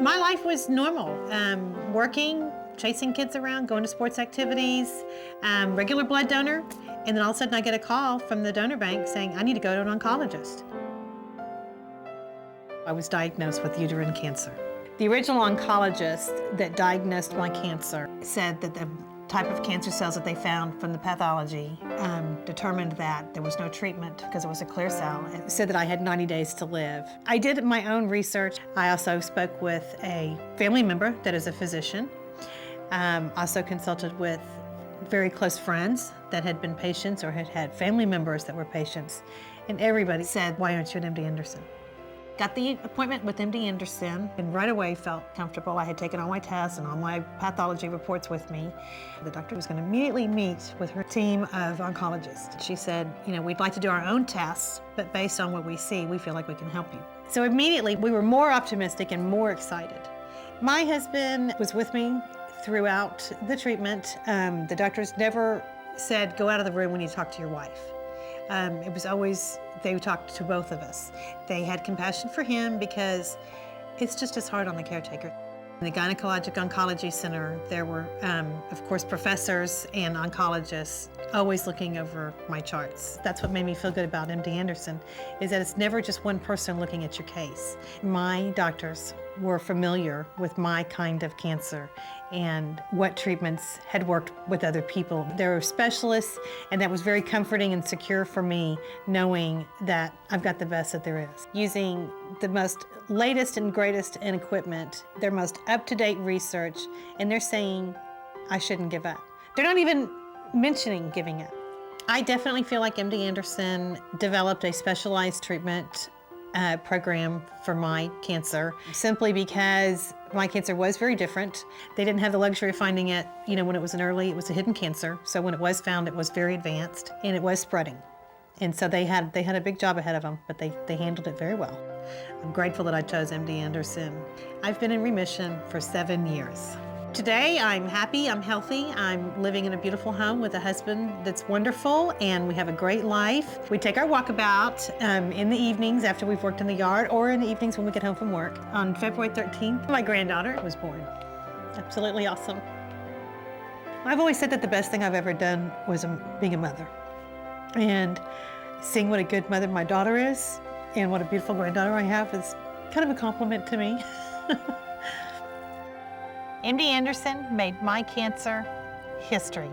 My life was normal, working, chasing kids around, going to sports activities, regular blood donor, and then all of a sudden I get a call from the donor bank saying, I need to go to an oncologist. I was diagnosed with uterine cancer. The original oncologist that diagnosed my cancer said that the type of cancer cells that they found from the pathology determined that there was no treatment because it was a clear cell. It said that I had 90 days to live. I did my own research. I also spoke with a family member that is a physician. Also consulted with very close friends that had been patients or had had family members that were patients. And everybody said, why aren't you at MD Anderson? Got the appointment with MD Anderson and right away felt comfortable. I had taken all my tests and all my pathology reports with me. The doctor was going to immediately meet with her team of oncologists. She said, we'd like to do our own tests, but based on what we see, we feel like we can help you. So immediately we were more optimistic and more excited. My husband was with me throughout the treatment. The doctors never said, go out of the room when you talk to your wife. It was always, they talked to both of us. They had compassion for him because it's just as hard on the caretaker. In the Gynecologic Oncology Center, there were, of course, professors and oncologists always looking over my charts. That's what made me feel good about MD Anderson, is that it's never just one person looking at your case. My doctors were familiar with my kind of cancer and what treatments had worked with other people. They were specialists, and that was very comforting and secure for me, knowing that I've got the best that there is. Using the most latest and greatest in equipment, their most up-to-date research, and they're saying I shouldn't give up. They're not even mentioning giving up. I definitely feel like MD Anderson developed a specialized treatment program for my cancer, simply because my cancer was very different. They didn't have the luxury of finding it, when it was it was a hidden cancer. So when it was found, it was very advanced and it was spreading. And so they had a big job ahead of them, but they handled it very well. I'm grateful that I chose MD Anderson. I've been in remission for 7 years. Today, I'm happy, I'm healthy, I'm living in a beautiful home with a husband that's wonderful, and we have a great life. We take our walkabout in the evenings after we've worked in the yard, or in the evenings when we get home from work. On February 13th, my granddaughter was born. Absolutely awesome. I've always said that the best thing I've ever done was being a mother. And seeing what a good mother my daughter is, and what a beautiful granddaughter I have is kind of a compliment to me. MD Anderson made my cancer history.